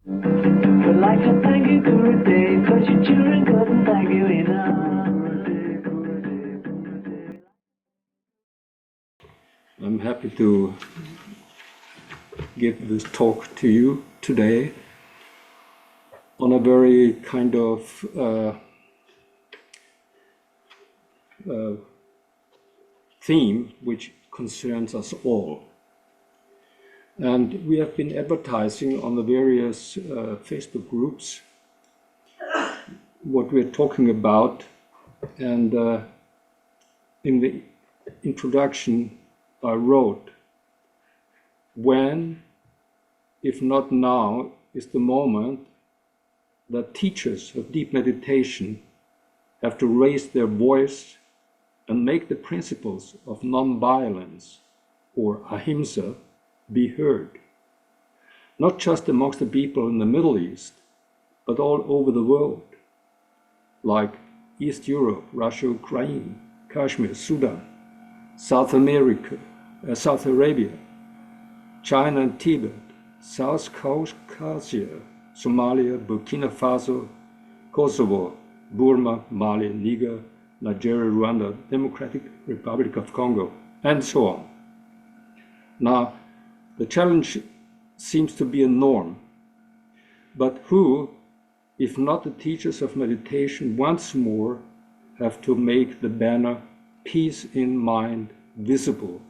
I'd like to thank you, Gurudev, 'cause your children couldn't thank you enough. I'm happy to give this talk to you today on a very kind of theme which concerns us all. And we have been advertising on the various Facebook groups what we're talking about. And in the introduction, I wrote, when, if not now, is the moment that teachers of deep meditation have to raise their voice and make the principles of non-violence, or ahimsa, be heard, not just amongst the people in the Middle East, but all over the world, like East Europe, Russia, Ukraine, Kashmir, Sudan, South America, South Arabia, China and Tibet, South Caucasia, Somalia, Burkina Faso, Kosovo, Burma, Mali, Niger, Nigeria, Rwanda, Democratic Republic of Congo, and so on. Now, the challenge seems to be a norm, but who, if not the teachers of meditation, once more have to make the banner Peace in Mind visible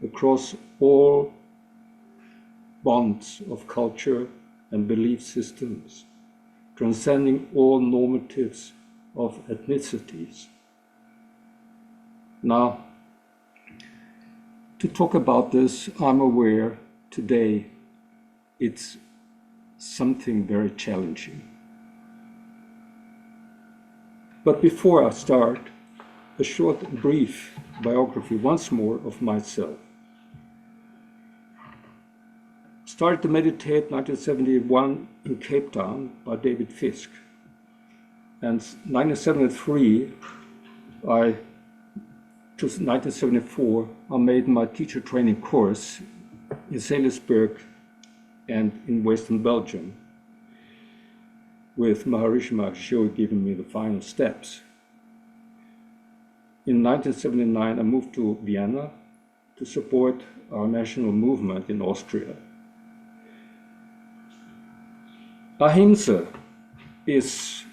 across all bonds of culture and belief systems, transcending all normatives of ethnicities. Now, to talk about this, I'm aware today it's something very challenging. But before I start, a short, brief biography once more of myself. Started to meditate 1971 in Cape Town by David Fisk. And 1973, to 1974, I made my teacher training course in Salisbury and in Western Belgium, with Maharishi Mahesh giving me the final steps. In 1979, I moved to Vienna to support our national movement in Austria. Ahimsa is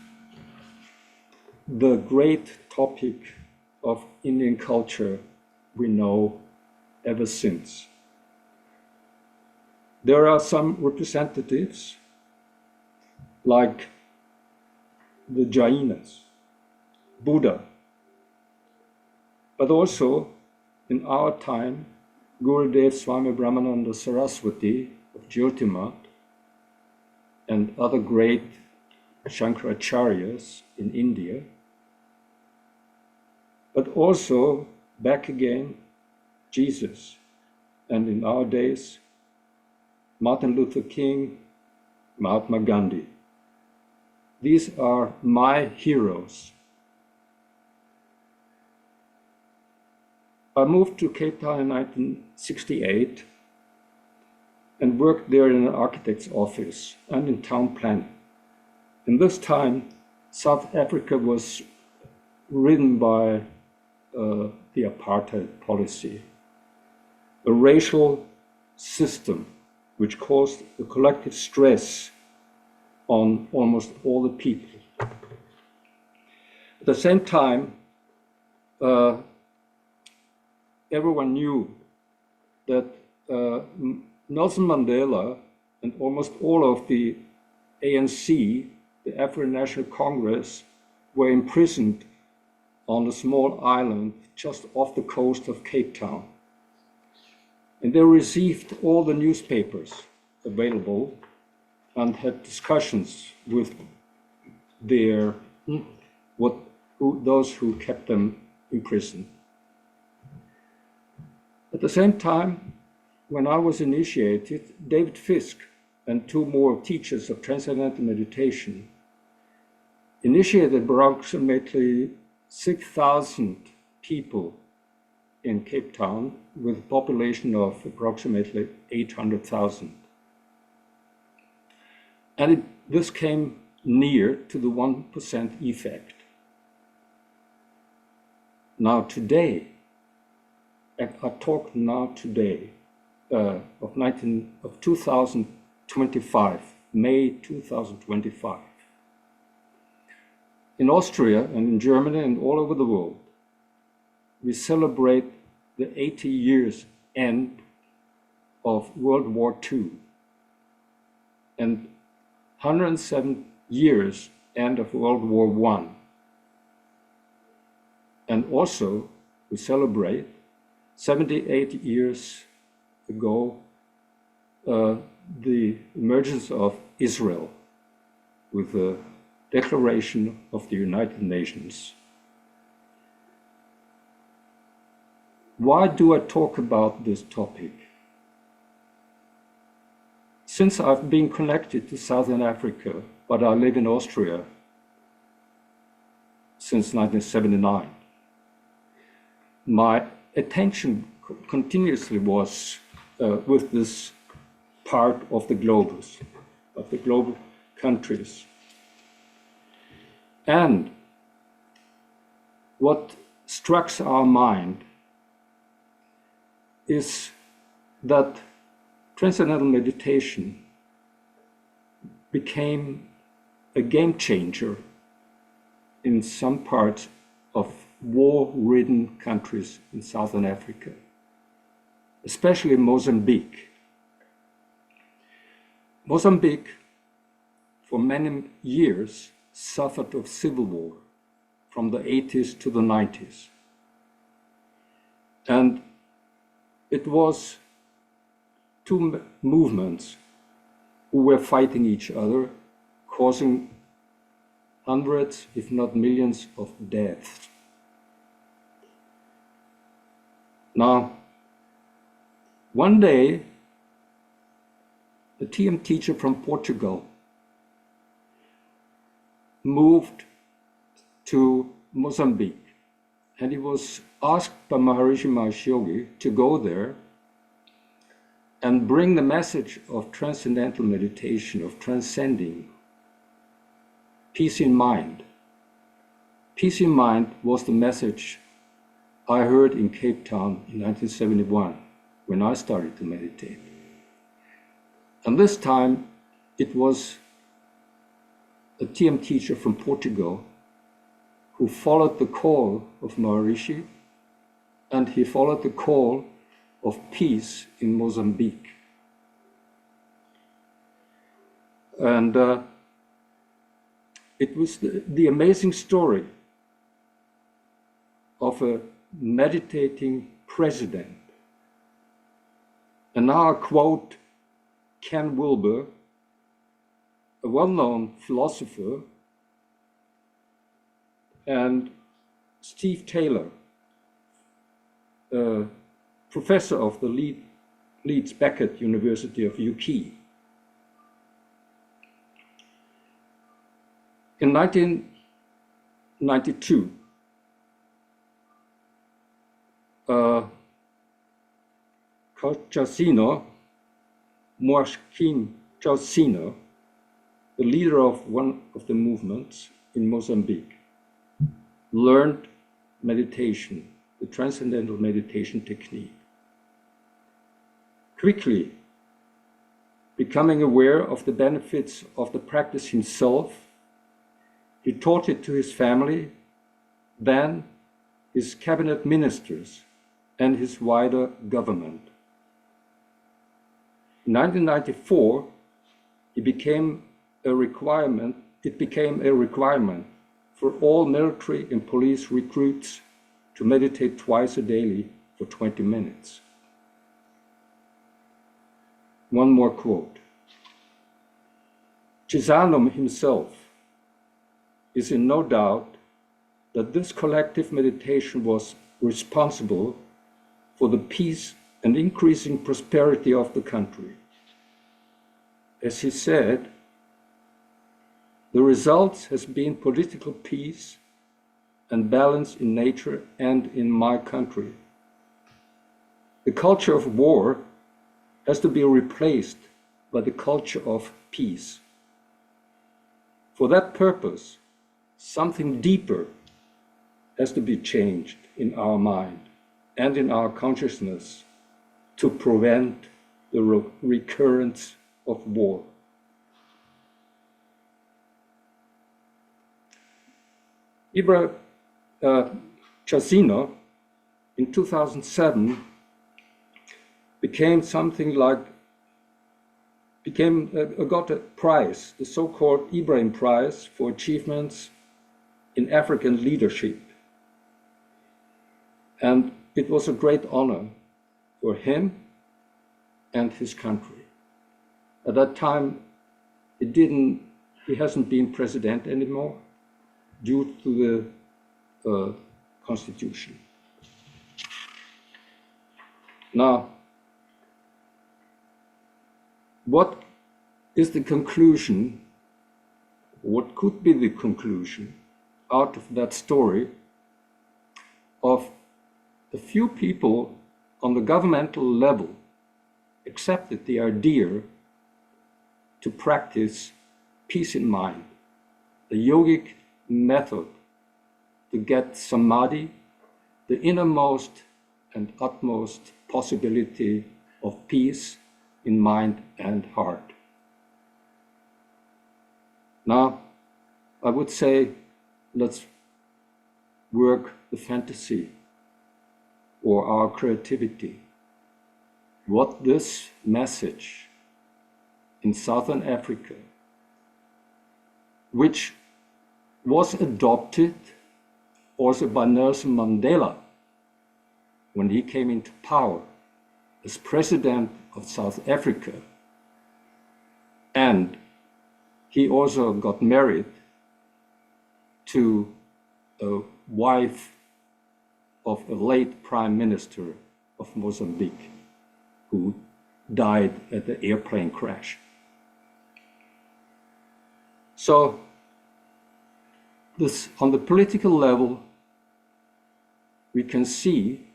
the great topic of Indian culture we know ever since. There are some representatives like the Jainas, Buddha, but also in our time, Gurudev Swami Brahmananda Saraswati of Jyotimath and other great Shankaracharyas in India, but also back again, Jesus, and in our days, Martin Luther King, Mahatma Gandhi. These are my heroes. I moved to Cape Town in 1968 and worked there in an architect's office and in town planning. In this time, South Africa was ridden by the apartheid policy, a racial system which caused a collective stress on almost all the people. At the same time, everyone knew that Nelson Mandela and almost all of the ANC, the African National Congress, were imprisoned on a small island just off the coast of Cape Town. And they received all the newspapers available and had discussions with those who kept them in prison. At the same time, when I was initiated, David Fisk and two more teachers of Transcendental Meditation initiated approximately 6,000 people in Cape Town with a population of approximately 800,000. And this came near to the 1% effect. Now today, I talk now today of 2025, May 2025. In Austria and in Germany and all over the world, we celebrate the 80 years end of World War II and 107 years end of World War I. And also we celebrate 78 years ago the emergence of Israel with the Declaration of the United Nations. Why do I talk about this topic? Since I've been connected to Southern Africa, but I live in Austria since 1979, my attention continuously was with this part of the globus, of the global countries. And what strikes our mind is that transcendental meditation became a game changer in some parts of war-ridden countries in Southern Africa, especially Mozambique. Mozambique, for many years, suffered of civil war from the 80s to the 90s. And it was two movements who were fighting each other, causing hundreds, if not millions, of deaths. Now, one day, a TM teacher from Portugal moved to Mozambique, and he was asked by Maharishi Mahesh Yogi to go there and bring the message of transcendental meditation, of transcending peace in mind. Peace in mind was the message I heard in Cape Town in 1971 when I started to meditate. And this time it was a TM teacher from Portugal who followed the call of Maharishi, and he followed the call of peace in Mozambique. And it was the amazing story of a meditating president. And now I quote Ken Wilber, a well-known philosopher, and Steve Taylor, a professor of the Leeds Beckett University of UK. In 1992, Moaquim Chaucino, the leader of one of the movements in Mozambique, learned meditation, the transcendental meditation technique. Quickly becoming aware of the benefits of the practice himself, he taught it to his family, then his cabinet ministers, and his wider government. In 1994, it became a requirement for all military and police recruits to meditate twice a day for 20 minutes. One more quote. Chisanum himself is in no doubt that this collective meditation was responsible for the peace and increasing prosperity of the country. As he said, the result has been political peace and balance in nature and in my country. The culture of war has to be replaced by the culture of peace. For that purpose, something deeper has to be changed in our mind and in our consciousness to prevent the recurrence of war. Ibra Chasino in 2007 got a prize, the so-called Ibrahim Prize for achievements in African leadership. And it was a great honor for him and his country. At that time, he hasn't been president anymore due to the constitution. Now, what is the conclusion? What could be the conclusion out of that story of a few people on the governmental level accepted the idea to practice peace in mind, the yogic method to get samadhi, the innermost and utmost possibility of peace in mind and heart. Now, I would say, let's work the fantasy or our creativity. What this message in Southern Africa, which was adopted also by Nelson Mandela when he came into power as president of South Africa, and he also got married to a wife of a late prime minister of Mozambique who died at the airplane crash. So this, on the political level, we can see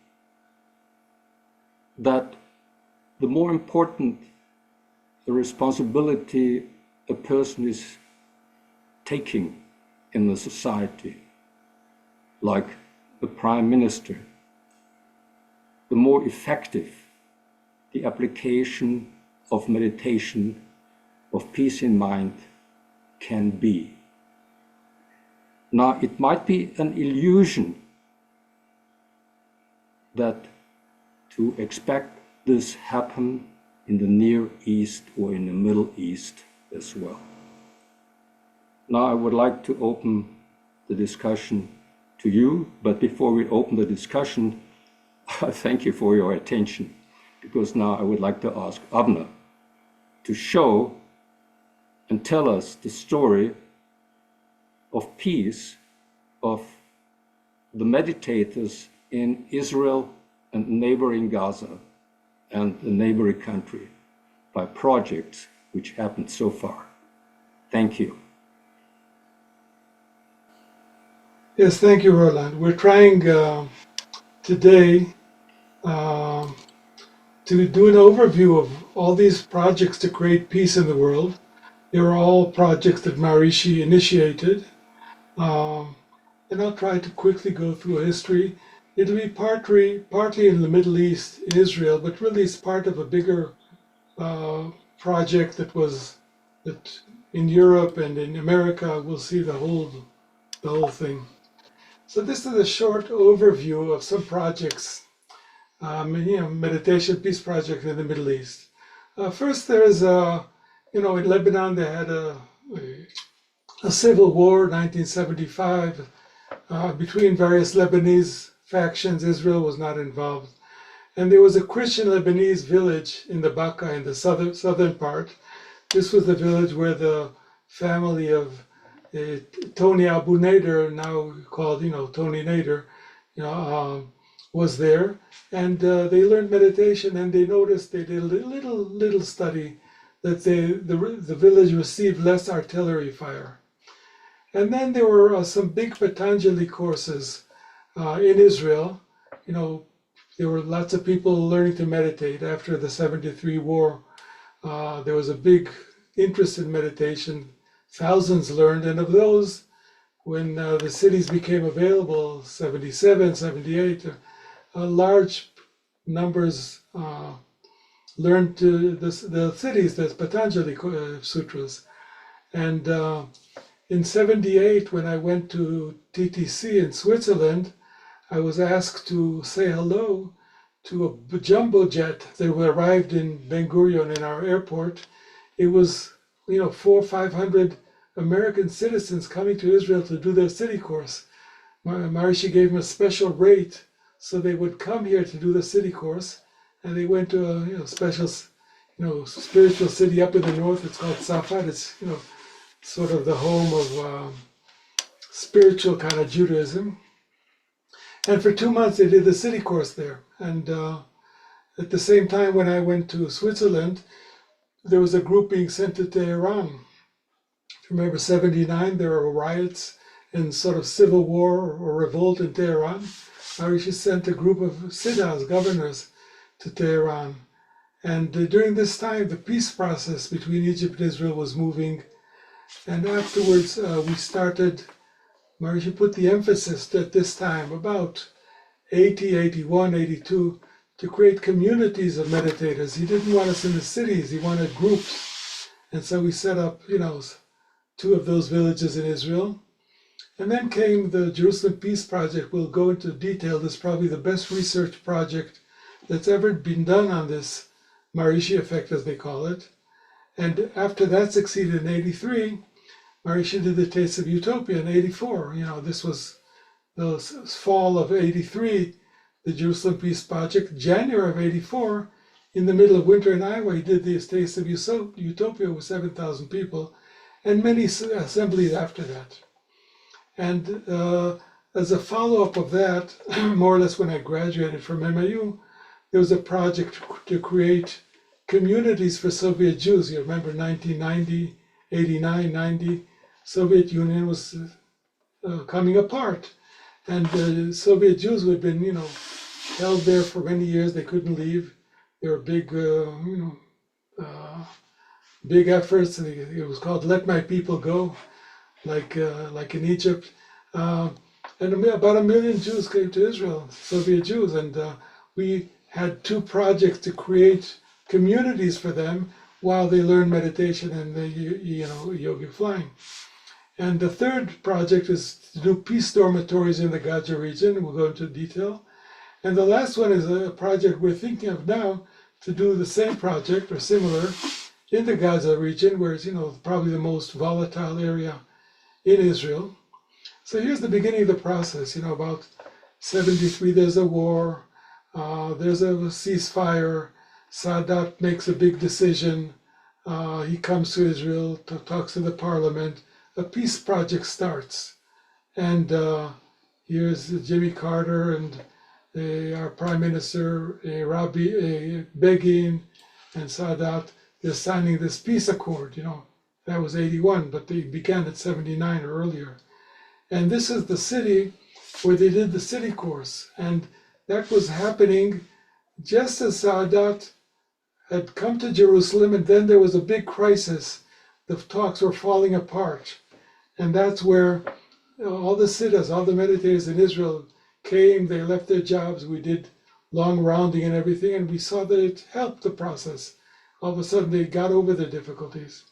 that the more important the responsibility a person is taking in the society, like the prime minister, the more effective the application of meditation, of peace in mind can be. Now, it might be an illusion that to expect this happen in the Near East or in the Middle East as well. Now, I would like to open the discussion to you, but before we open the discussion, I thank you for your attention, because now I would like to ask Avner to show and tell us the story of peace of the meditators in Israel and neighboring Gaza and the neighboring country by projects which happened so far. Thank you. Yes, thank you, Roland. We're trying today to do an overview of all these projects to create peace in the world. They were all projects that Maharishi initiated. And I'll try to quickly go through a history. It'll be partly in the Middle East, in Israel, but really it's part of a bigger project that in Europe and in America. We'll see the whole thing. So this is a short overview of some projects, meditation peace project in the Middle East. First, there's in Lebanon they had a civil war, 1975, between various Lebanese factions. Israel was not involved, and there was a Christian Lebanese village in the Baka, in the southern part. This was the village where the family of Tony Abu Nader, now called Tony Nader, was there, and they learned meditation, and they noticed, they did a little study that the village received less artillery fire. And then there were some big Patanjali courses in Israel. There were lots of people learning to meditate after the 73 war. There was a big interest in meditation. thousands learned, and of those, when the cities became available, 77, 78, large numbers learned the cities, the Patanjali sutras. And in 78, when I went to TTC in Switzerland, I was asked to say hello to a jumbo jet that arrived in Ben Gurion in our airport. It was, 400 or 500 American citizens coming to Israel to do their city course. Maharishi gave them a special rate so they would come here to do the city course, and they went to a special, spiritual city up in the north. It's called Safed. It's sort of the home of spiritual kind of Judaism. And for 2 months they did the city course there. And at the same time, when I went to Switzerland, there was a group being sent to Tehran. Remember 79, there were riots and sort of civil war or revolt in Tehran. Maharishi sent a group of siddhas, governors, to Tehran. And during this time, the peace process between Egypt and Israel was moving. And afterwards, we started, Maharishi put the emphasis at this time, about 80, 81, 82, to create communities of meditators. He didn't want us in the cities, he wanted groups. And so we set up, 2 of those villages in Israel. And then came the Jerusalem Peace Project. We'll go into detail. This is probably the best research project that's ever been done on this Maharishi effect, as they call it. And after that succeeded in 83, Maharishi did the Taste of Utopia in 84. This was the fall of 83, the Jerusalem Peace Project. January of 84, in the middle of winter in Iowa, he did the Taste of Utopia with 7,000 people, and many assemblies after that. And as a follow-up of that, more or less when I graduated from MIU, there was a project to create communities for Soviet Jews. You remember 1990, 89, 90, Soviet Union was coming apart. And the Soviet Jews who had been, held there for many years, they couldn't leave. There were big, big efforts. It was called "Let My People Go," like in Egypt. And about 1 million Jews came to Israel, Soviet Jews, and we had 2 projects to create communities for them while they learn meditation and the yogic flying. And the third project is to do peace dormitories in the Gaza region. We'll go into detail. And the last one is a project we're thinking of now to do the same project or similar in the Gaza region, where it's probably the most volatile area in Israel. So here's the beginning of the process. About 73, there's a war, there's a ceasefire. Sadat makes a big decision. He comes to Israel, talks to the parliament. A peace project starts. And here's Jimmy Carter and our Prime Minister, Begin, and Sadat. They're signing this peace accord. That was 81, but they began at 79 or earlier. And this is the city where they did the city course. And that was happening just as Sadat had come to Jerusalem, and then there was a big crisis. The talks were falling apart. And that's where all the siddhas, all the meditators in Israel came, they left their jobs. We did long rounding and everything, and we saw that it helped the process. All of a sudden, they got over the difficulties.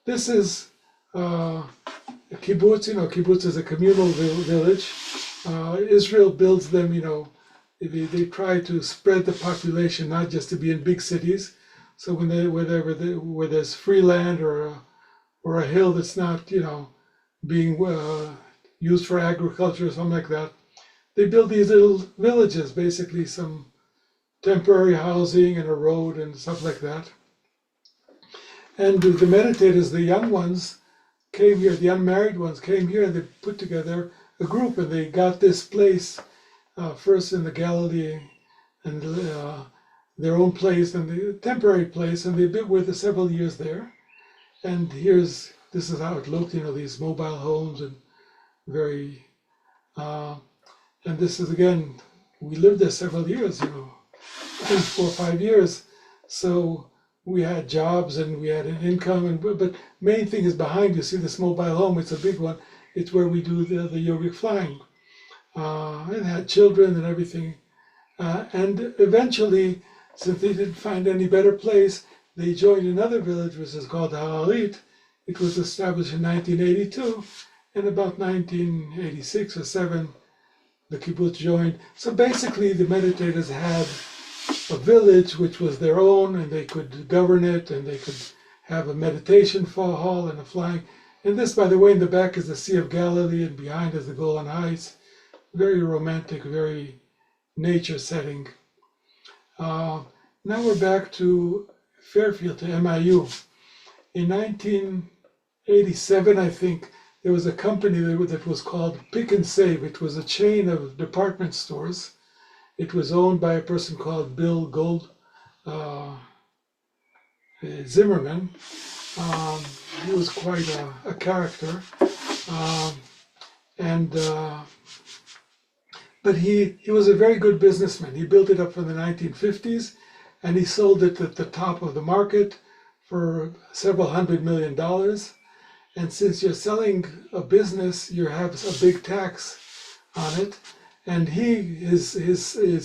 This is a kibbutz. Kibbutz is a communal village. Israel builds them, they try to spread the population, not just to be in big cities. So where there's free land or a hill that's not, being used for agriculture or something like that, they build these little villages, basically some temporary housing and a road and stuff like that. And the meditators, the young ones, came here, the unmarried ones came here, and they put together a group, and they got this place first in the Galilee, and their own place, and the temporary place, and they've been with us several years there. And this is how it looked, these mobile homes, and very, and this is again, we lived there several years, 4 or 5 years. So we had jobs and we had an income, but main thing is behind you. See this mobile home? It's a big one. It's where we do the yogic flying. And had children and everything. And eventually, since they didn't find any better place, they joined another village, which is called Hararit. It was established in 1982, and about 1986 or 7, the kibbutz joined. So basically, the meditators had a village which was their own, and they could govern it, and they could have a meditation hall and a flying. And this, by the way, in the back is the Sea of Galilee, and behind is the Golan Heights. Very romantic, very nature setting. Now we're back to Fairfield, to MIU. In 1987, I think, there was a company that was called Pick and Save. It was a chain of department stores. It was owned by a person called Bill Zimmerman. He was quite a character. But he was a very good businessman. He built it up from the 1950s, and he sold it at the top of the market for several $100 million. And since you're selling a business, you have a big tax on it. And his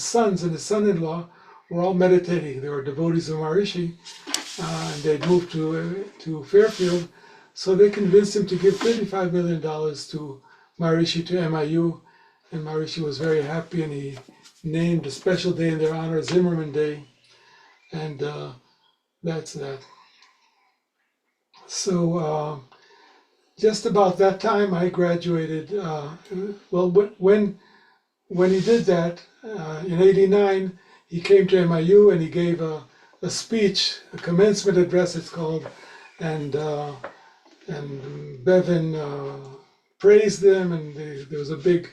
sons and his son-in-law were all meditating. They were devotees of Maharishi, and they'd moved to Fairfield. So they convinced him to give $35 million to Maharishi, to MIU. And Maharishi was very happy, and he named a special day in their honor, Zimmerman Day. And that's that. So just about that time, I graduated. When he did that, in '89, he came to MIU and he gave a speech, a commencement address it's called, and Bevan praised them, and there was a big,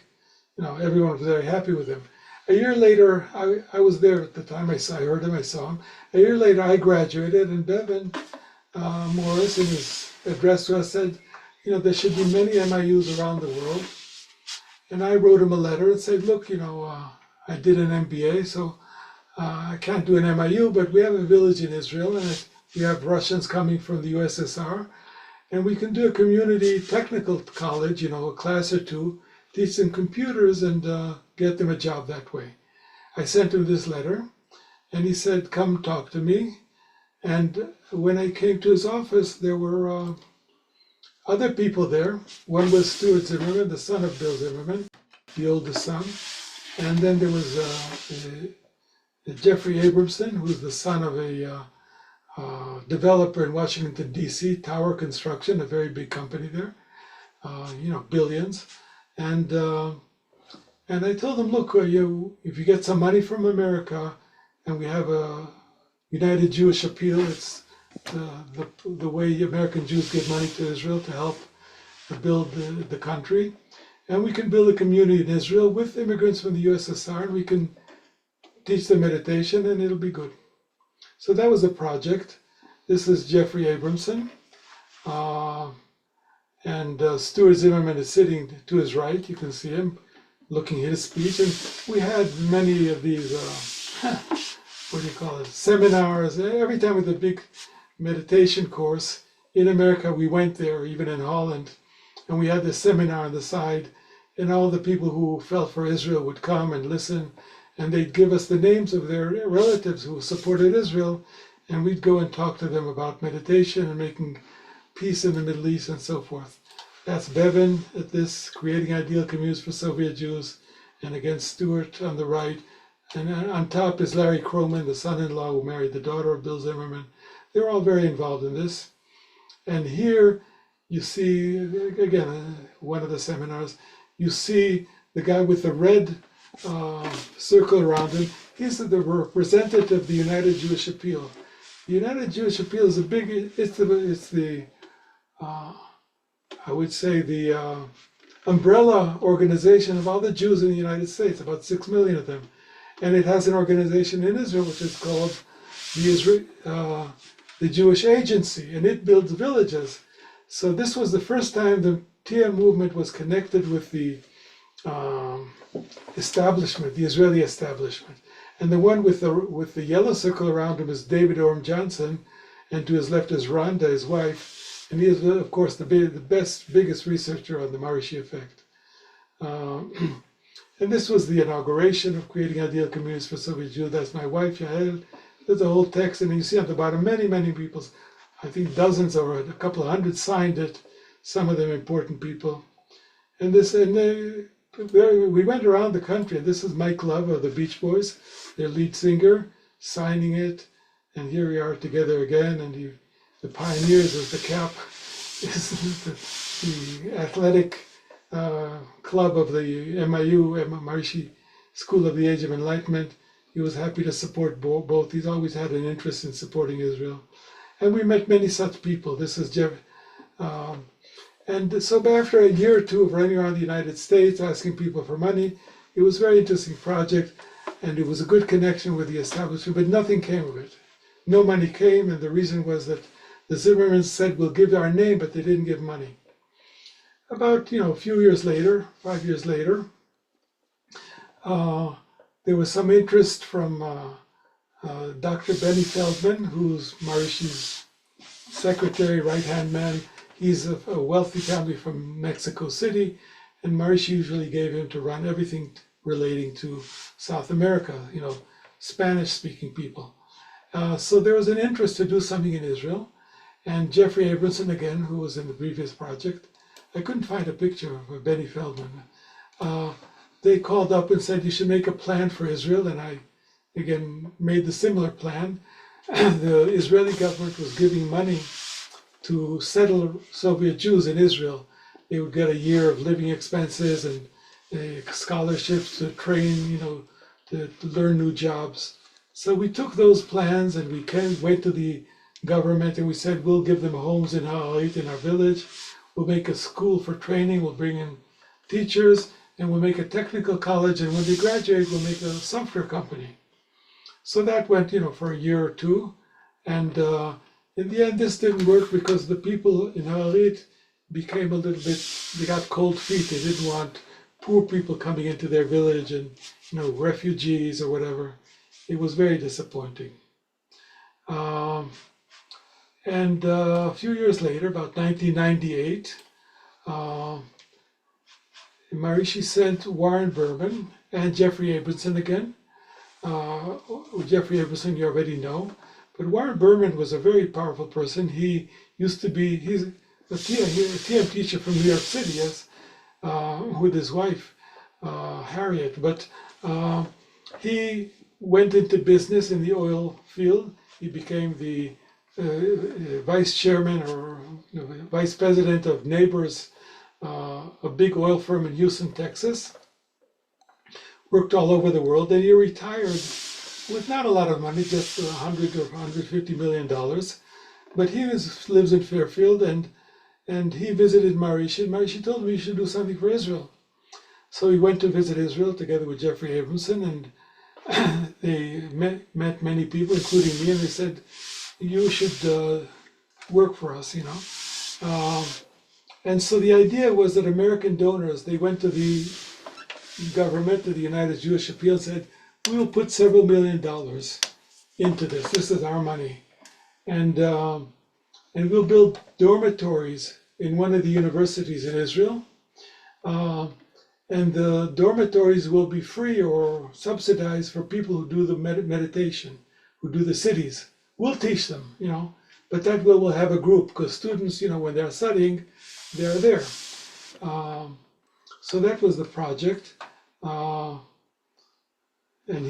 everyone was very happy with him. A year later, I was there at the time. I heard him, I saw him. A year later, I graduated, and Bevan Morris, in his address to us, said, there should be many MIUs around the world. And I wrote him a letter and said, look, I did an MBA, so I can't do an MIU, but we have a village in Israel, and we have Russians coming from the USSR, and we can do a community technical college, a class or two, teach them computers and get them a job that way. I sent him this letter, and he said, come talk to me. And when I came to his office, there were other people there. One was Stuart Zimmerman, the son of Bill Zimmerman, the oldest son. And then there was Jeffrey Abramson, who's the son of a developer in Washington, D.C., Tower Construction, a very big company there, billions. And I told him, look, if you get some money from America, and we have a United Jewish Appeal, it's the way American Jews give money to Israel to help build the country. And we can build a community in Israel with immigrants from the USSR, and we can teach them meditation, and it'll be good. So that was a project. This is Jeffrey Abramson. And Stuart Zimmerman is sitting to his right. You can see him looking at his speech. And we had many of these, seminars. Every time with a big meditation course in America, we went there, even in Holland, and we had this seminar on the side, and all the people who felt for Israel would come and listen, and they'd give us the names of their relatives who supported Israel, and we'd go and talk to them about meditation and making peace in the Middle East and so forth. That's Bevan at this, Creating Ideal Communities for Soviet Jews, and again Stuart on the right. And on top is Larry Kroman, the son-in-law who married the daughter of Bill Zimmerman. They're all very involved in this. And here you see, again, one of the seminars, you see the guy with the red circle around him. He's the representative of the United Jewish Appeal. The United Jewish Appeal is I would say the umbrella organization of all the Jews in the United States, about 6 million of them. And it has an organization in Israel which is called the Jewish Agency, and it builds villages. So this was the first time the TM movement was connected with the establishment, the Israeli establishment. And the one with the yellow circle around him is David Orm Johnson, and to his left is Rhonda, his wife, and he is, of course, the biggest researcher on the Maharishi effect. And this was the inauguration of creating ideal communities for Soviet Jews. That's my wife, Yael. There's a whole text, and you see at the bottom many people, I think dozens or a couple of hundred signed it, some of them important people. And we went around the country, and this is Mike Love of the Beach Boys, their lead singer, signing it. And here we are together again, and the pioneers of the CAP is the athletic club of the MIU, Maharishi School of the Age of Enlightenment. He was happy to support both. He's always had an interest in supporting Israel. And we met many such people. This is Jeff. And so after a year or two of running around the United States, asking people for money, it was a very interesting project, and it was a good connection with the establishment, but nothing came of it. No money came, and the reason was that the Zimmermans said, we'll give our name, but they didn't give money. About, a few years later, 5 years later, there was some interest from Dr. Benny Feldman, who's Maharishi's secretary, right-hand man. He's of a wealthy family from Mexico City, and Maharishi usually gave him to run everything relating to South America, Spanish-speaking people. So there was an interest to do something in Israel, and Jeffrey Abramson, again, who was in the previous project, I couldn't find a picture of Benny Feldman. They called up and said, you should make a plan for Israel, and I, again, made the similar plan. The Israeli government was giving money to settle Soviet Jews in Israel. They would get a year of living expenses and scholarships to train, to learn new jobs. So we took those plans and we went to the government and we said, we'll give them homes in Ha'alit, in our village. We'll make a school for training. We'll bring in teachers, and we'll make a technical college. And when they graduate, we'll make a software company. So that went, for a year or two. And in the end, this didn't work because the people in Ha'alit became a little bit, they got cold feet. They didn't want poor people coming into their village and, refugees or whatever. It was very disappointing. And a few years later, about 1998, Maharishi sent Warren Berman and Jeffrey Abramson again. Jeffrey Abramson you already know, but Warren Berman was a very powerful person. He used to be, he's a TM teacher from New York City, yes, with his wife, Harriet. But he went into business in the oil field. He became the vice chairman or vice president of Neighbors, a big oil firm in Houston, Texas. Worked all over the world, and he retired with not a lot of money, just $100 or $150 million. But he lives in Fairfield, and he visited Maharishi, and Maharishi told him he should do something for Israel. So he went to visit Israel together with Jeffrey Abramson, and they met many people, including me, and they said, you should work for us, And so the idea was that American donors, they went to the government, to the United Jewish Appeal, and said, we'll put several $1 million into this. This is our money. And we'll build dormitories in one of the universities in Israel. And the dormitories will be free or subsidized for people who do the meditation, who do the cities. We'll teach them, but that way we'll have a group, because students, when they're studying, they're there. So that was the project. And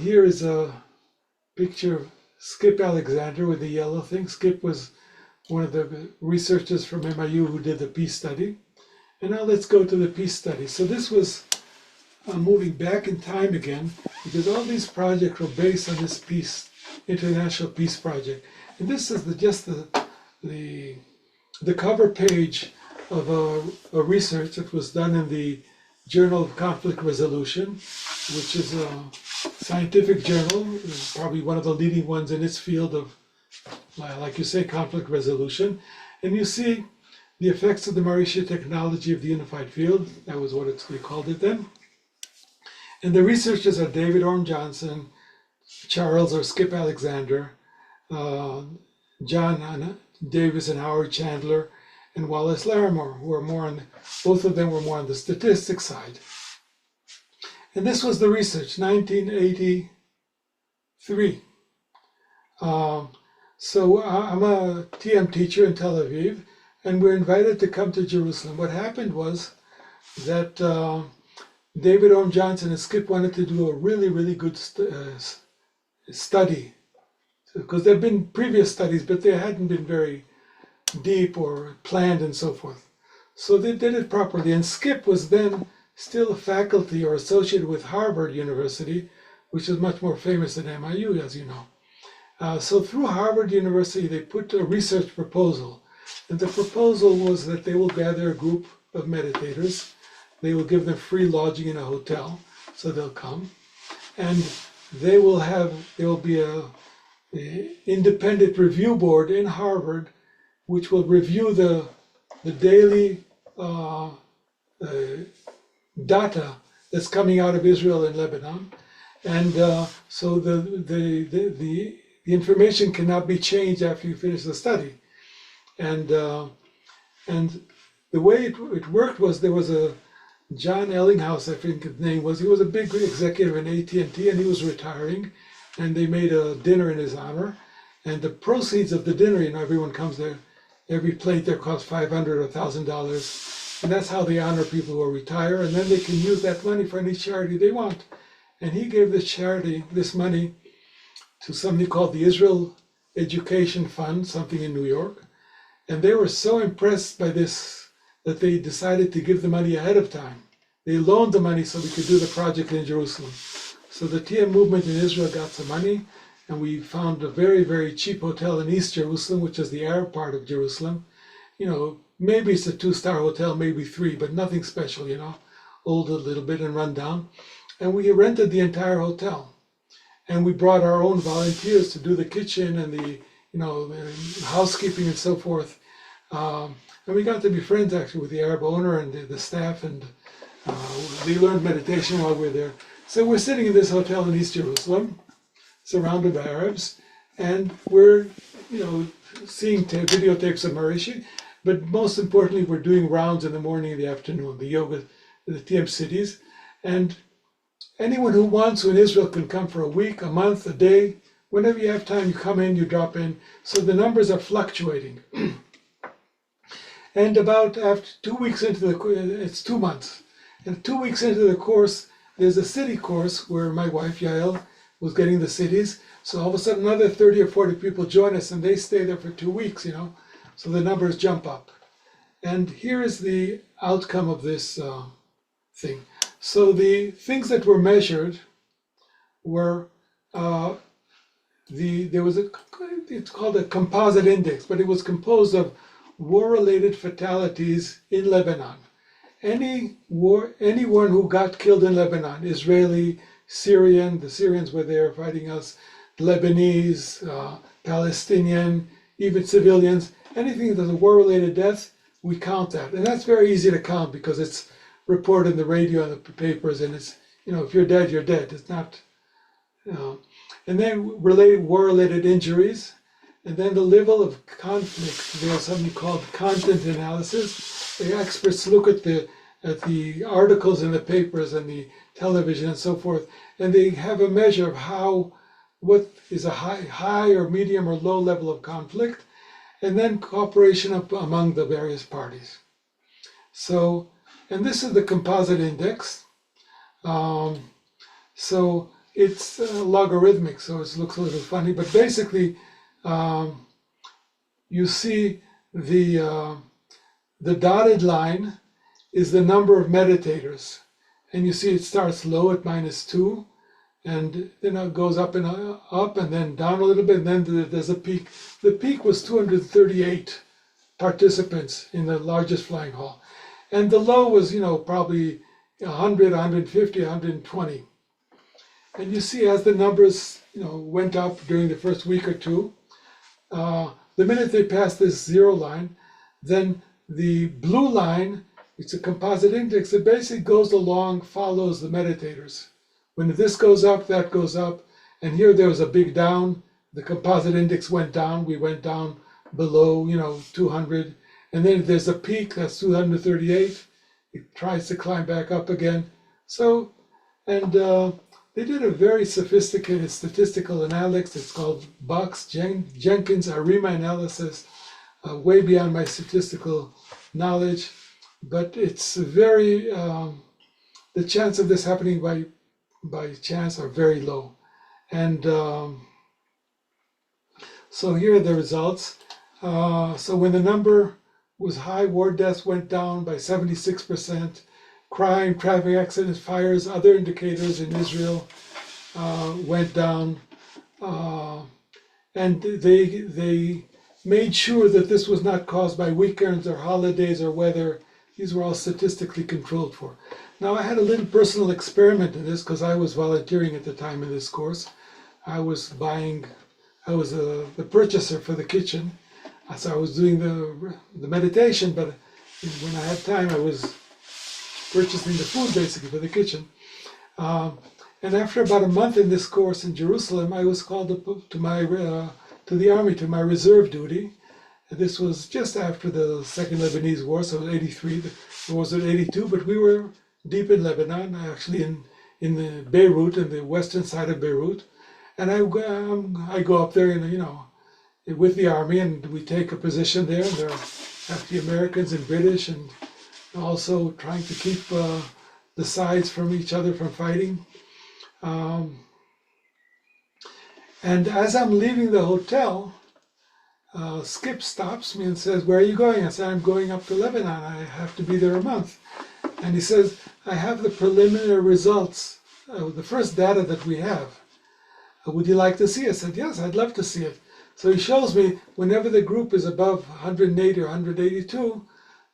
here is a picture of Skip Alexander with the yellow thing. Skip was one of the researchers from MIU who did the peace study. And now let's go to the peace study. So this was moving back in time again, because all these projects were based on this international peace project. And this is just the cover page of a research that was done in the Journal of Conflict Resolution, which is a scientific journal, probably one of the leading ones in its field of, like you say, conflict resolution. And you see the effects of the Maharishi technology of the unified field. That was what we called it then. And the researchers are David Orm Johnson, Charles or Skip Alexander, John Davis and Howard Chandler and Wallace Larimore, who are more on, both of them were more on the statistics side. And this was the research, 1983. So I'm a TM teacher in Tel Aviv, and we're invited to come to Jerusalem. What happened was that David Orm Johnson and Skip wanted to do a really, really good study, because there have been previous studies, but they hadn't been very deep or planned and so forth. So they did it properly. And Skip was then still a faculty or associated with Harvard University, which is much more famous than MIU, as you know. So through Harvard University, they put a research proposal. And the proposal was that they will gather a group of meditators. They will give them free lodging in a hotel, so they'll come. And there will be a independent review board in Harvard, which will review the daily data that's coming out of Israel and Lebanon. And so the information cannot be changed after you finish the study. And the way it worked was, there was a John Ellinghaus, I think his name was. He was a big executive in AT&T, and he was retiring. And they made a dinner in his honor. And the proceeds of the dinner, everyone comes there. Every plate there costs $500 or $1,000. And that's how they honor people who retire. And then they can use that money for any charity they want. And he gave this charity, this money, to something called the Israel Education Fund, something in New York. And they were so impressed by this that they decided to give the money ahead of time. They loaned the money so we could do the project in Jerusalem. So the TM movement in Israel got some money, and we found a very, very cheap hotel in East Jerusalem, which is the Arab part of Jerusalem. Maybe it's a 2-star hotel, maybe 3, but nothing special, old a little bit and run down. And we rented the entire hotel. And we brought our own volunteers to do the kitchen and the housekeeping and so forth. And we got to be friends actually with the Arab owner and the staff, and they learned meditation while we were there. So we're sitting in this hotel in East Jerusalem, surrounded by Arabs, and we're seeing videotapes of Marishi, but most importantly, we're doing rounds in the morning and the afternoon, the yoga, the TM cities. And anyone who wants to in Israel can come for a week, a month, a day. Whenever you have time, you come in, you drop in. So the numbers are fluctuating. And about after 2 weeks into it's 2 months. And 2 weeks into the course, there's a city course where my wife, Yael, was getting the cities. So all of a sudden, another 30 or 40 people join us, and they stay there for 2 weeks, So the numbers jump up. And here is the outcome of this thing. So the things that were measured were it's called a composite index, but it was composed of war-related fatalities in Lebanon. Anyone who got killed in Lebanon, Israeli, Syrian, the Syrians were there fighting us, Lebanese, Palestinian, even civilians, anything that's a war-related death, we count that. And that's very easy to count because it's reported in the radio and the papers, and it's, if you're dead, you're dead. It's not, And then war-related injuries, and then the level of conflict. There's something called content analysis. The experts look at the articles in the papers and the television and so forth, and they have a measure of what is a high or medium or low level of conflict, and then cooperation among the various parties. So, and this is the composite index. So it's logarithmic, so it looks a little funny, but basically you see the dotted line is the number of meditators, and you see it starts low at -2, and then it goes up and then down a little bit, and then there's a peak. The peak was 238 participants in the largest flying hall, and the low was probably 100, 150, 120. And you see as the numbers went up during the first week or two, the minute they passed this 0 line, then the blue line, it's a composite index, it basically goes along, follows the meditators. When this goes up, that goes up, and here there was a big down, the composite index went down. We went down below, 200. And then there's a peak, that's 238. It tries to climb back up again. So, and they did a very sophisticated statistical analysis. It's called Jenkins Arima analysis, way beyond my statistical knowledge. But it's very, the chance of this happening by chance are very low. And so here are the results. So when the number was high, war deaths went down by 76%. Crime, traffic accidents, fires, other indicators in Israel went down. And they made sure that this was not caused by weekends or holidays or weather. These were all statistically controlled for. Now, I had a little personal experiment in this because I was volunteering at the time in this course. I was the purchaser for the kitchen. So I was doing the meditation, but when I had time, I was purchasing the food basically for the kitchen. And after about a month in this course in Jerusalem, I was called to the army, to my reserve duty. And this was just after the Second Lebanese War, so it was 83. The war was in 82, but we were deep in Lebanon, actually in the Beirut, in the western side of Beirut. And I go up there, with the army, and we take a position there. And there are actually Americans and British, and also trying to keep the sides from each other from fighting. And as I'm leaving the hotel, Skip stops me and says, "Where are you going?" I said, "I'm going up to Lebanon. I have to be there a month." And he says, "I have the preliminary results, the first data that we have. Would you like to see it?" I said, "Yes, I'd love to see it." So he shows me whenever the group is above 180 or 182,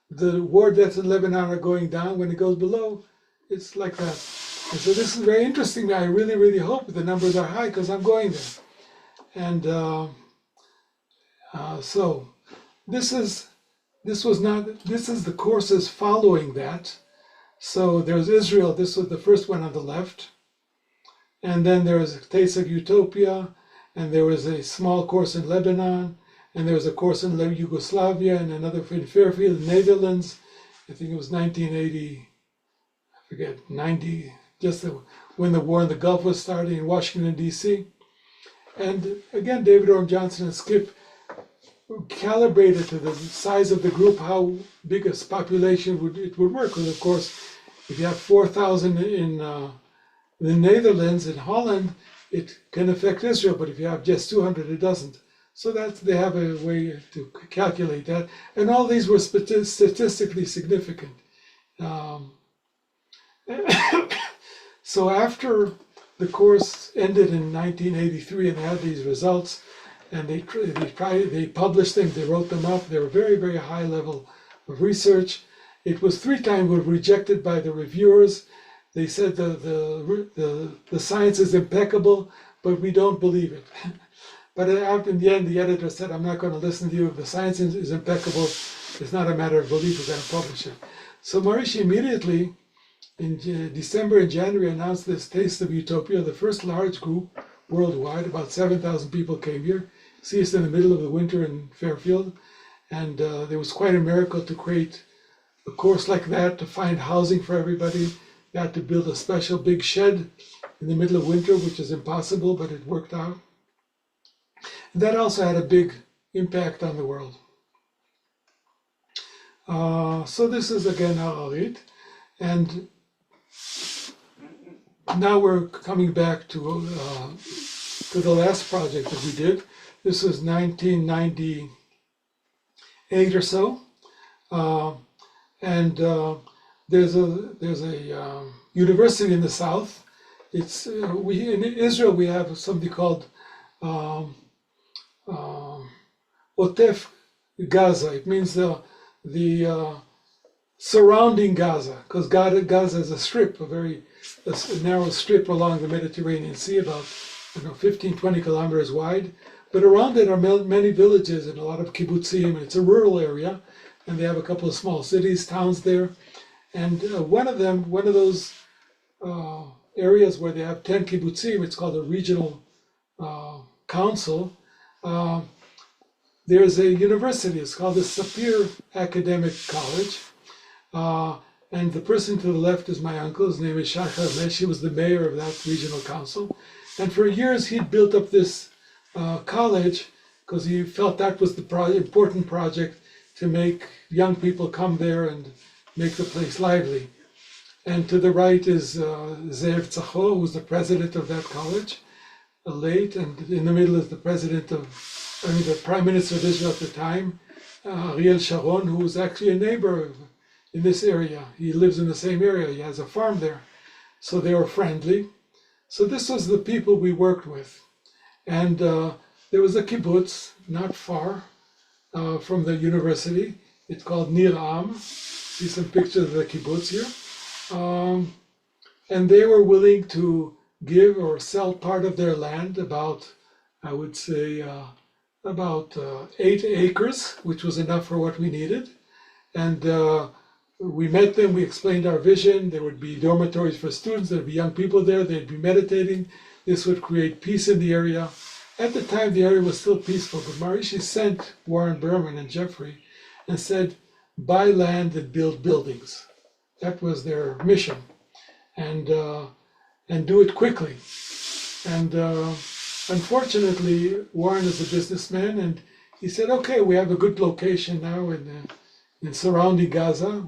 the war deaths in Lebanon are going down. When it goes below, it's like that. And so this is very interesting. I really, really hope the numbers are high because I'm going there. And so this is the courses following that. So there's Israel. This was the first one on the left. And then there was a Taste of Utopia, and there was a small course in Lebanon, and there was a course in Yugoslavia, and another in Fairfield, Netherlands. I think it was 1980, I forget, 90, just when the war in the Gulf was starting in Washington, D.C. And again, David Orm Johnson and Skip calibrated to the size of the group how big a population it would work. Because of course, if you have 4,000 in the Netherlands, in Holland, it can affect Israel, but if you have just 200, it doesn't. So they have a way to calculate that. And all these were statistically significant. So after the course ended in 1983 and they had these results, and they published them, they wrote them up, they were very, very high level of research. It was 3 times rejected by the reviewers. They said the science is impeccable, but we don't believe it. But in the end, the editor said, "I'm not going to listen to you. If the science is impeccable, it's not a matter of belief, we're going to publish it." So Marishi immediately, in December and January, announced this Taste of Utopia, the first large group worldwide. About 7,000 people came here. See us in the middle of the winter in Fairfield. And there was quite a miracle to create a course like that, to find housing for everybody. They had to build a special big shed in the middle of winter, which is impossible, but it worked out. And that also had a big impact on the world. So this is again Ha'arit. And now we're coming back to the last project that we did. This was 1998 or so. There's a university in the south. It's in Israel we have something called Otef Gaza. It means the surrounding Gaza, because Gaza is a strip, a narrow strip along the Mediterranean Sea, about 15, 20 kilometers wide. But around it are many villages and a lot of kibbutzim. It's a rural area, and they have a couple of small cities, towns there. And one of those areas where they have 10 kibbutzim, it's called a regional council, there's a university. It's called the Sapir Academic College. And the person to the left is my uncle. His name is Shachar Mesh. He was the mayor of that regional council. And for years, he'd built up this college because he felt that was the important project to make young people come there and make the place lively. And to the right is Zev Tzacho, who's the president of that college, late. And in the middle is the the prime minister of Israel at the time, Ariel Sharon, who was actually a neighbor in this area. He lives in the same area. He has a farm there. So they were friendly. So this was the people we worked with. And there was a kibbutz not far from the university. It's called Nir Am. See some pictures of the kibbutz here. And they were willing to give or sell part of their land, about, I would say, about 8 acres, which was enough for what we needed. And we met them, we explained our vision. There would be dormitories for students, there'd be young people there, they'd be meditating. This would create peace in the area. At the time, the area was still peaceful, but Maharishi sent Warren Berman and Jeffrey and said, buy land and build buildings. That was their mission, and do it quickly. And unfortunately, Warren is a businessman, and he said, okay, we have a good location now in surrounding Gaza.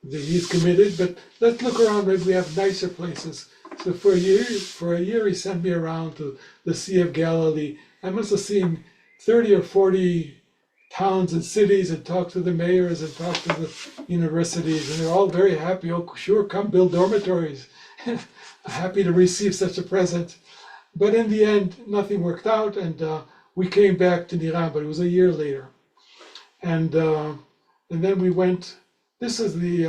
He's committed, but let's look around, maybe we have nicer places. So for a year, he sent me around to the Sea of Galilee. I must have seen 30 or 40 towns and cities and talked to the mayors and talked to the universities, and they're all very happy. Oh, sure, come build dormitories. Happy to receive such a present. But in the end, nothing worked out, and we came back to Niran, but it was a year later. And then we went, this is the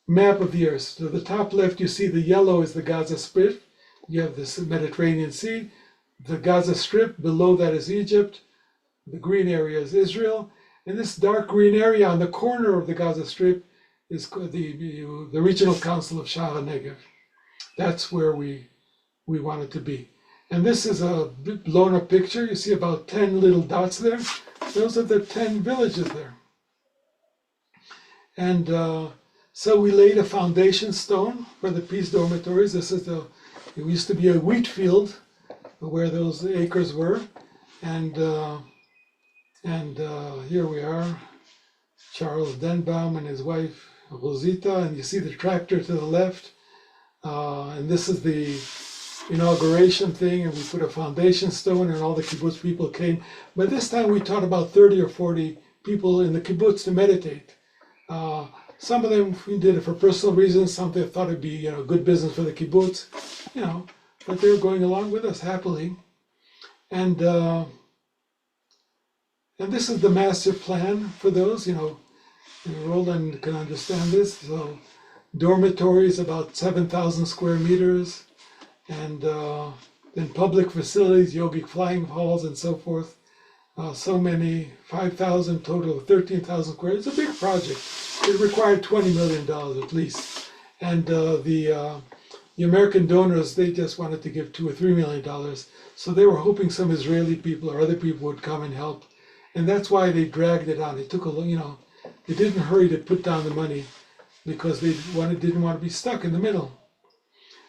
map of the earth. So the top left, you see the yellow is the Gaza Strip. You have this Mediterranean Sea. The Gaza Strip, below that is Egypt. The green area is Israel. And this dark green area on the corner of the Gaza Strip is the Regional Council of Sha'ar Negev. That's where we wanted to be. And this is a blown up picture. You see about 10 little dots there. Those are the 10 villages there. And so we laid a foundation stone for the peace dormitories. It used to be a wheat field where those acres were. And here we are, Charles Denbaum and his wife Rosita, and you see the tractor to the left. And this is the inauguration thing, and we put a foundation stone, and all the kibbutz people came. But this time we taught about 30 or 40 people in the kibbutz to meditate. Some of them we did it for personal reasons. Some they thought it'd be good business for the kibbutz, but they were going along with us happily. And this is the master plan for those. Roland can understand this. So dormitories about 7,000 square meters, and then public facilities, yogic flying halls, and so forth. So many, 5,000 total, 13,000 square. It's a big project. It required $20 million at least. And the American donors, they just wanted to give $2 or $3 million. So they were hoping some Israeli people or other people would come and help. And that's why they dragged it on. It took they didn't hurry to put down the money because they didn't want to be stuck in the middle.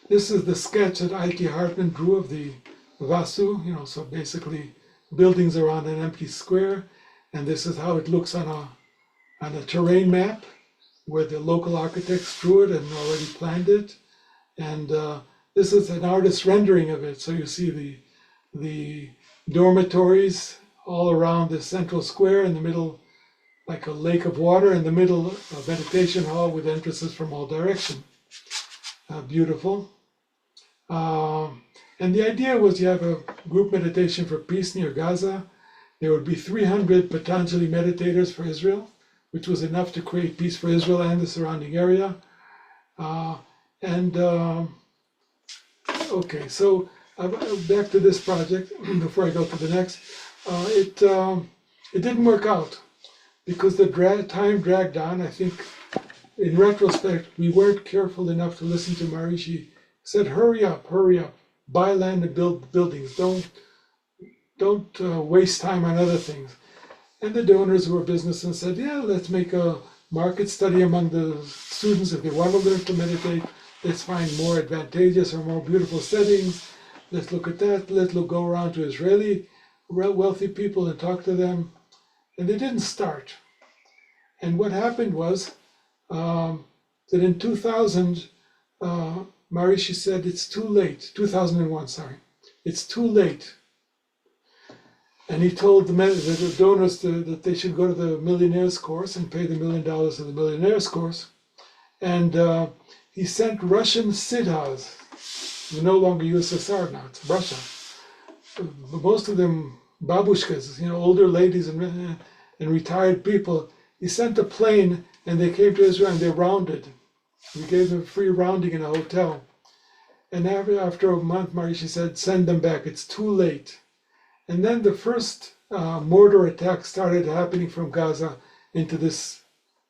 This is the sketch that Ike Hartman drew of the Vasu, so basically buildings around an empty square. And this is how it looks on a terrain map where the local architects drew it and already planned it. And this is an artist's rendering of it. So you see the dormitories all around the central square, in the middle, like a lake of water, in the middle, a meditation hall with entrances from all directions. Beautiful. And the idea was you have a group meditation for peace near Gaza. There would be 300 Patanjali meditators for Israel, which was enough to create peace for Israel and the surrounding area. Okay, so back to this project before I go to the next. It didn't work out because the time dragged on. I think in retrospect, we weren't careful enough to listen to Maharishi. He said, hurry up, buy land and build buildings. don't waste time on other things. And the donors who were businessmen said, yeah, let's make a market study among the students. If they want to learn to meditate, let's find more advantageous or more beautiful settings. Let's look at that. Let's go around to Israeli wealthy people and talk to them. And they didn't start. And what happened was that in 2000, Maharishi said, it's too late. 2001, sorry. It's too late. And he told the donors that they should go to the Millionaires course and pay the $1 million of the Millionaires course. And he sent Russian siddhas, no longer USSR now, it's Russia. Most of them babushkas, older ladies and retired people. He sent a plane and they came to Israel and they rounded. We gave them free rounding in a hotel. And after a month, Maharishi said, send them back, it's too late. And then the first mortar attack started happening from Gaza into this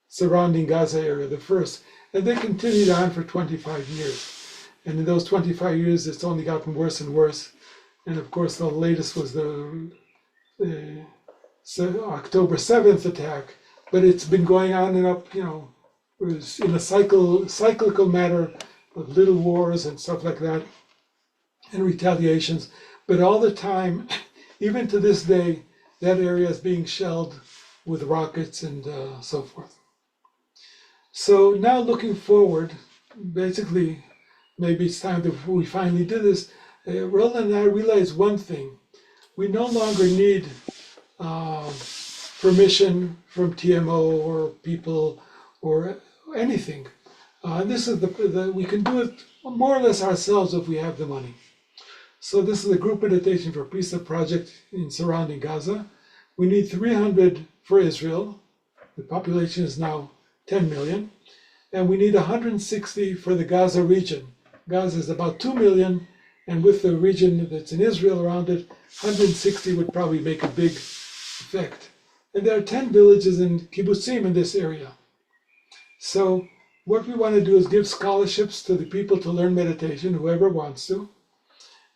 surrounding Gaza area, the first. And they continued on for 25 years. And in those 25 years, it's only gotten worse and worse. And of course, the latest was the October 7th attack. But it's been going on and up, it was in a cyclical manner of little wars and stuff like that, and retaliations. But all the time, even to this day, that area is being shelled with rockets and so forth. So now looking forward, basically, maybe it's time that we finally do this. Roland and I realized one thing. We no longer need permission from TMO or people or anything. This is we can do it more or less ourselves if we have the money. So this is a group meditation for peace project in surrounding Gaza. We need 300 for Israel. The population is now 10 million. And we need 160 for the Gaza region. Gaza is about 2 million, and with the region that's in Israel around it, 160 would probably make a big effect. And there are 10 villages in kibbutzim in this area. So what we want to do is give scholarships to the people to learn meditation, whoever wants to.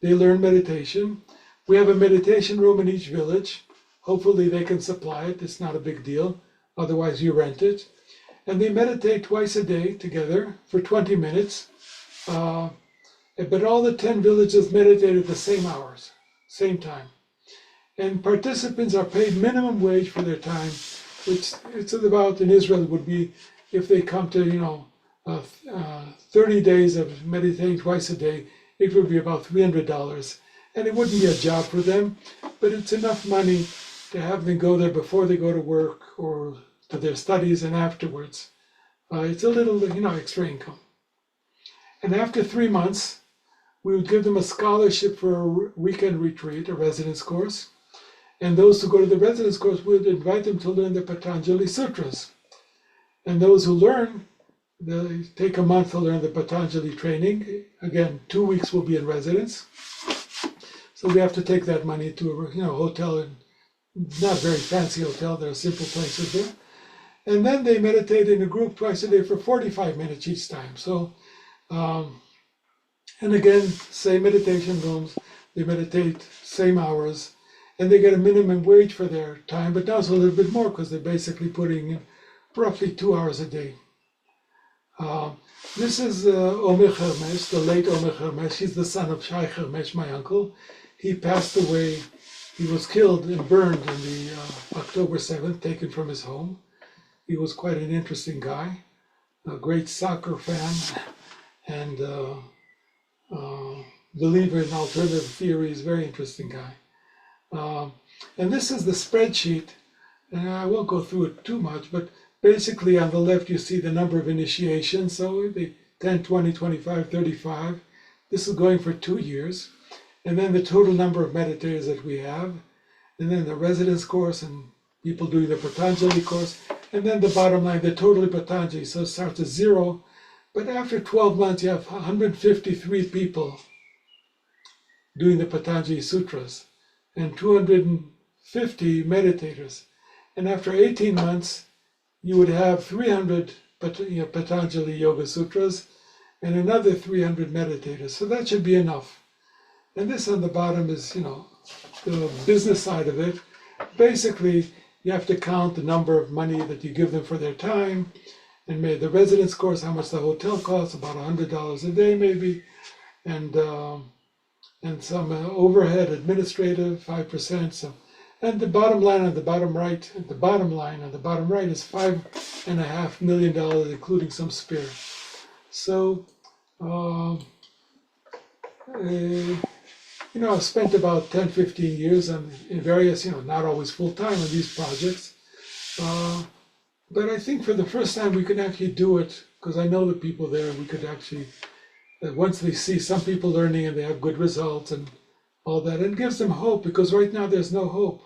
They learn meditation. We have a meditation room in each village. Hopefully they can supply it. It's not a big deal. Otherwise you rent it. And they meditate twice a day together for 20 minutes. But all the 10 villages meditate at the same hours, same time. And participants are paid minimum wage for their time, which it's about in Israel would be if they come to 30 days of meditating twice a day, it would be about $300. And it wouldn't be a job for them, but it's enough money to have them go there before they go to work or to their studies and afterwards. It's a little, extra income. And after 3 months, we would give them a scholarship for a weekend retreat, a residence course. And those who go to the residence course, we would invite them to learn the Patanjali Sutras. And those who learn, they take a month to learn the Patanjali training. Again, 2 weeks will be in residence. So we have to take that money to a hotel, and not very fancy hotel, there are simple places there. And then they meditate in a group twice a day for 45 minutes each time. So, and again, same meditation rooms, they meditate same hours, and they get a minimum wage for their time, but now it's a little bit more because they're basically putting in roughly 2 hours a day. This is Omer Hermesh, the late Omer Hermesh. He's the son of Shai Hermesh, my uncle. He passed away, he was killed and burned in the October 7th, taken from his home. He was quite an interesting guy, a great soccer fan, and believer in alternative theories, very interesting guy. And this is the spreadsheet, and I won't go through it too much, but basically on the left you see the number of initiations, so the 10, 20, 25, 35. This is going for 2 years. And then the total number of meditators that we have, and then the residence course and people doing the Patanjali course, and then the bottom line, the total Patanjali, so it starts at 0, but after 12 months you have 153 people doing the Patanjali Sutras, and 250 meditators. And after 18 months, you would have 300 Patanjali Yoga Sutras and another 300 meditators. So that should be enough. And this on the bottom is, the business side of it. Basically, you have to count the number of money that you give them for their time, and maybe the residence course, how much the hotel costs, about $100 a day maybe, and some overhead administrative 5%. So, and the bottom line on the bottom right, the bottom line on the bottom right is $5.5 million, including some spare. So, I've spent about 10, 15 years in various, not always full time on these projects. But I think for the first time we could actually do it, because I know the people there, and we could actually, once they see some people learning and they have good results and all that, it gives them hope, because right now there's no hope.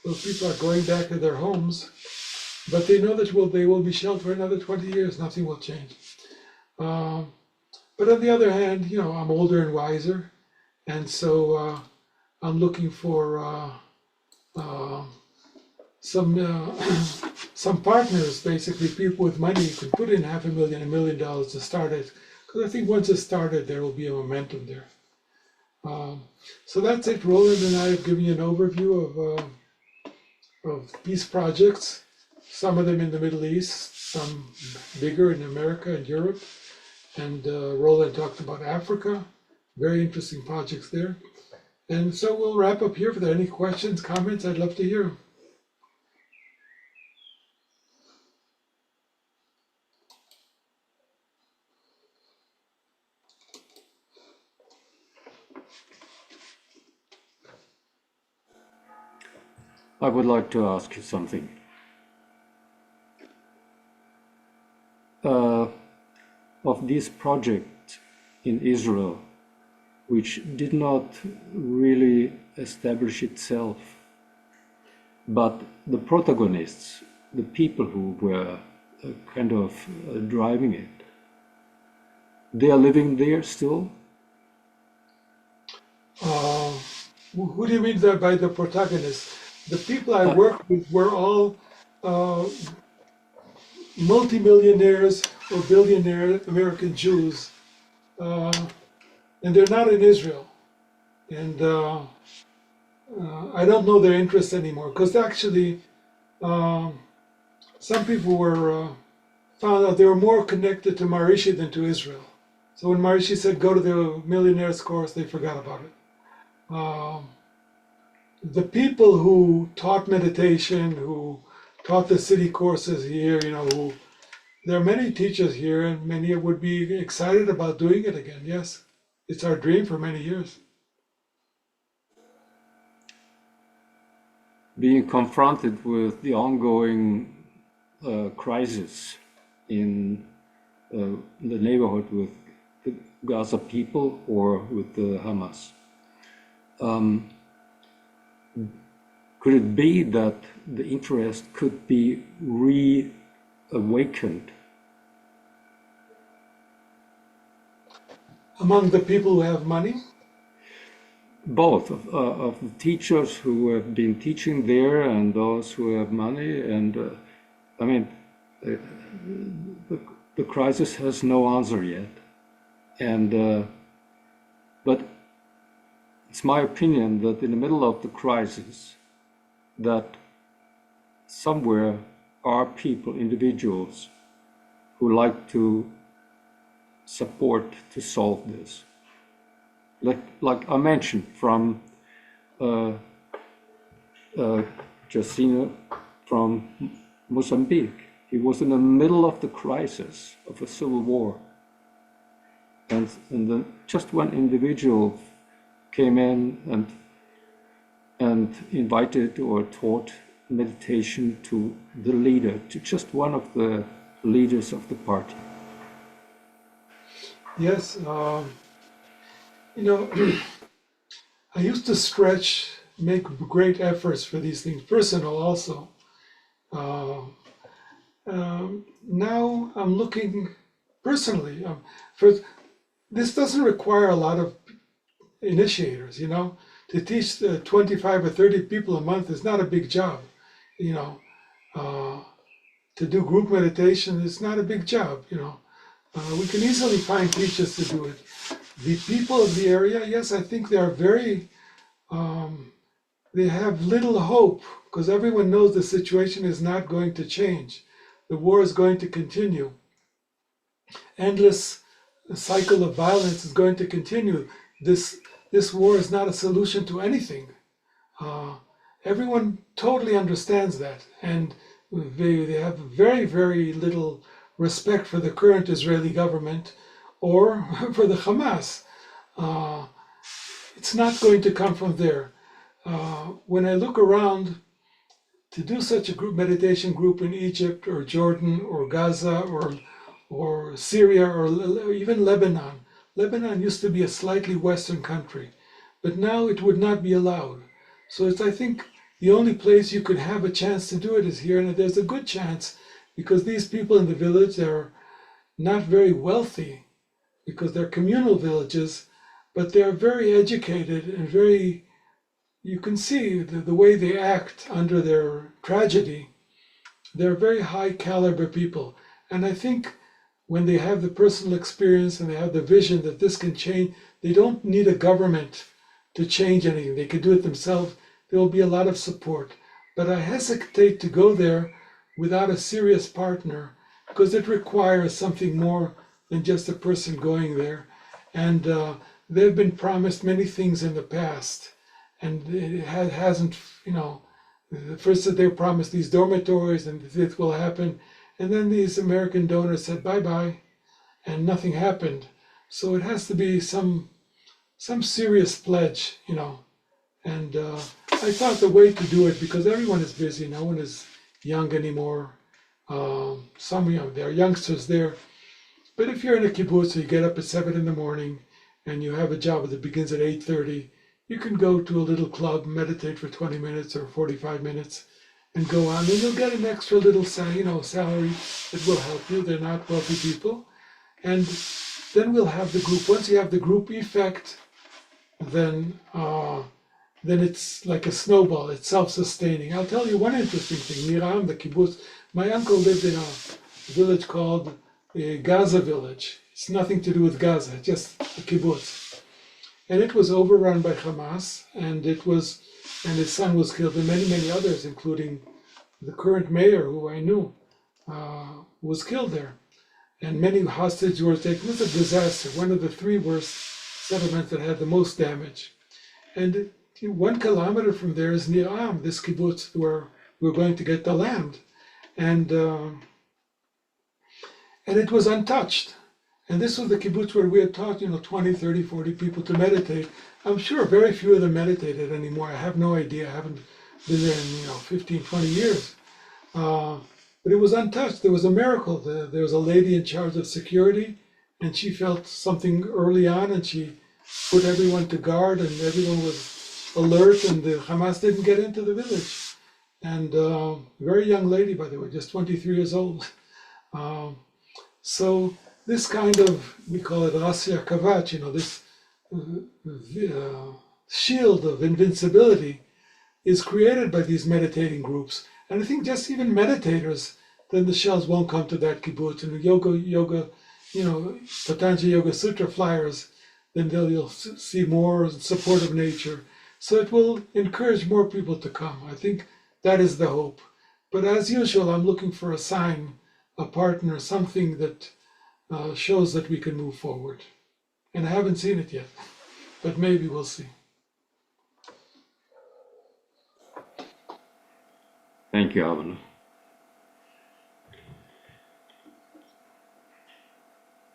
Those people are going back to their homes, but they know that they will be sheltered for another 20 years, nothing will change. But on the other hand, I'm older and wiser, and so I'm looking for some partners, basically people with money who can put in $500,000, $1 million to start it. Because I think once it's started, there will be a momentum there. So that's it. Roland and I have given you an overview of peace projects. Some of them in the Middle East, some bigger in America and Europe. And Roland talked about Africa. Very interesting projects there. And so we'll wrap up here. If there are any questions, comments, I'd love to hear them. I would like to ask you something. Of this project in Israel, which did not really establish itself, but the protagonists, the people who were kind of driving it, they are living there still? Who do you mean by the protagonists? The people I worked with were all multimillionaires or billionaire American Jews, and they're not in Israel. And I don't know their interests anymore, because actually some people were found out they were more connected to Maharishi than to Israel. So when Maharishi said go to the millionaires course, they forgot about it. The people who taught meditation, who taught the city courses here, there are many teachers here, and many would be excited about doing it again. Yes, it's our dream for many years. Being confronted with the ongoing crisis in the neighborhood with the Gaza people or with the Hamas. Could it be that the interest could be reawakened? Among the people who have money? Both of the teachers who have been teaching there and those who have money. And the crisis has no answer yet. And but it's my opinion that in the middle of the crisis, that somewhere are people, individuals, who like to support to solve this. Like I mentioned, from Jacinto from Mozambique. He was in the middle of the crisis of a civil war. And then just one individual came in and invited or taught meditation to the leader, to just one of the leaders of the party. Yes, I used to make great efforts for these things, personal also. Now I'm looking personally for this. Doesn't require a lot of initiators, to teach 25 or 30 people a month is not a big job. To do group meditation is not a big job. We can easily find teachers to do it. The people of the area, yes, I think they are very they have little hope because everyone knows the situation is not going to change. The war is going to continue. Endless cycle of violence is going to continue. This war is not a solution to anything. Everyone totally understands that, and they have very, very little respect for the current Israeli government or for the Hamas. It's not going to come from there. When I look around, to do such a meditation group in Egypt or Jordan or Gaza or Syria or even Lebanon. Lebanon used to be a slightly Western country, but now it would not be allowed. So I think the only place you could have a chance to do it is here, and there's a good chance because these people in the village, they're not very wealthy because they're communal villages, but they're very educated and very, you can see the way they act under their tragedy. They're very high caliber people. And I think when they have the personal experience and they have the vision that this can change, they don't need a government to change anything. They can do it themselves. There will be a lot of support. But I hesitate to go there without a serious partner because it requires something more than just a person going there. And they've been promised many things in the past. And it hasn't, first that they promised these dormitories and this will happen. And then these American donors said bye-bye and nothing happened. So it has to be some serious pledge, And I thought the way to do it, because everyone is busy, no one is young anymore. There are youngsters there. But if you're in a kibbutz, you get up at 7 in the morning and you have a job that begins at 8:30, you can go to a little club, meditate for 20 minutes or 45 minutes and go on, and you'll get an extra little salary that will help you. They're not wealthy people. And then we'll have the group. Once you have the group effect, then it's like a snowball. It's self-sustaining. I'll tell you one interesting thing. Miram, the kibbutz, my uncle lived in a village called Gaza village. It's nothing to do with Gaza, just a kibbutz. And it was overrun by Hamas, and his son was killed, and many, many others, including the current mayor, who I knew, was killed there. And many hostages were taken. It was a disaster, one of the 3 worst settlements that had the most damage. And 1 kilometer from there is Niram, this kibbutz where we're going to get the land. And it was untouched. And this was the kibbutz where we had taught, 20, 30, 40 people to meditate. I'm sure very few of them meditated anymore. I have no idea. I haven't been there in, 15, 20 years. But it was untouched. There was a miracle. There was a lady in charge of security, and she felt something early on, and she put everyone to guard, and everyone was alert, and the Hamas didn't get into the village. And very young lady, by the way, just 23 years old. So this kind of, we call it Rasya Kavach, this shield of invincibility is created by these meditating groups. And I think just even meditators, then the shells won't come to that kibbutz. And yoga, Patanjali Yoga Sutra flyers, then you'll see more support of nature. So it will encourage more people to come. I think that is the hope. But as usual, I'm looking for a sign, a partner, something that shows that we can move forward. And I haven't seen it yet, but maybe we'll see. Thank you, Avner.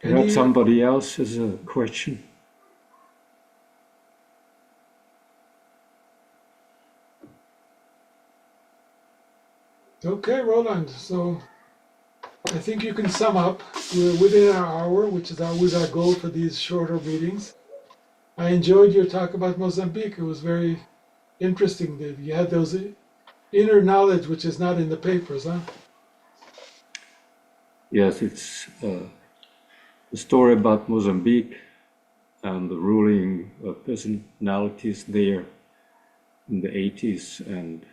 Perhaps somebody else has a question. Okay, Roland. So I think you can sum up. We're within our hour, which is always our goal for these shorter meetings. I enjoyed your talk about Mozambique. It was very interesting that you had those inner knowledge, which is not in the papers, huh? Yes, it's a story about Mozambique and the ruling personalities there in the 80s and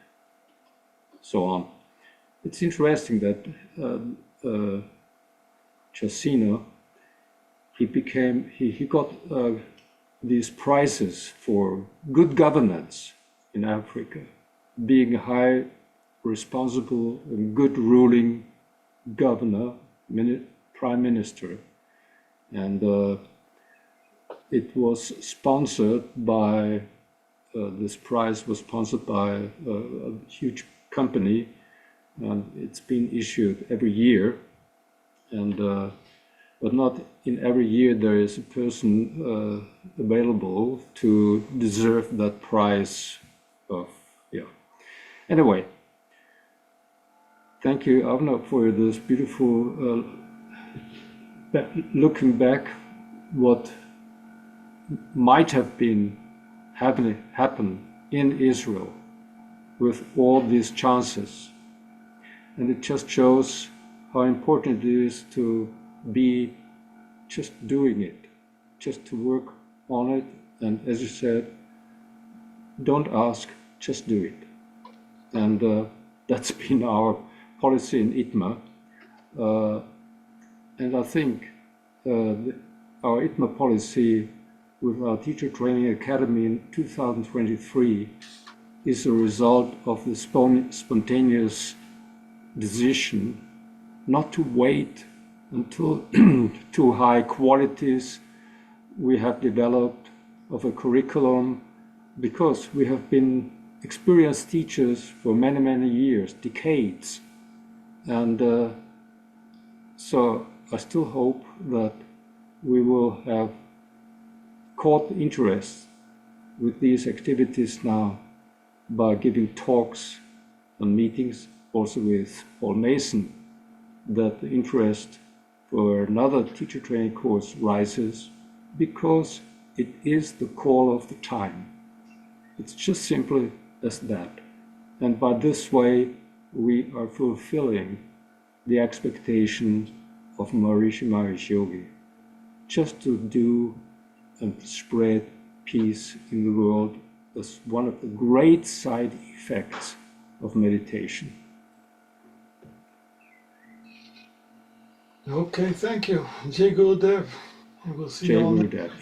so on. It's interesting that Chacina, he got these prizes for good governance in Africa, being a high, responsible, and good ruling governor, prime minister. And it was sponsored by, this prize was sponsored by a huge company, and it's been issued every year. And but not in every year there is a person available to deserve that prize of, yeah. Anyway, thank you, Avner, for this beautiful looking back what might have been happen in Israel with all these chances. And it just shows how important it is to be just doing it, just to work on it. And as you said, don't ask, just do it. And that's been our policy in ITMA. And I think our ITMA policy with our Teacher Training Academy in 2023 is a result of the spontaneous decision not to wait until too high qualities we have developed of a curriculum, because we have been experienced teachers for many, many years, decades. And so I still hope that we will have caught interest with these activities now by giving talks and meetings, also with Paul Mason, that the interest for another teacher training course rises, because it is the call of the time. It's just simply as that. And by this way, we are fulfilling the expectation of Maharishi Mahesh Yogi, just to do and spread peace in the world as one of the great side effects of meditation. Okay, thank you. Jai Gurudev. And we'll see Jai you all. Gurudev.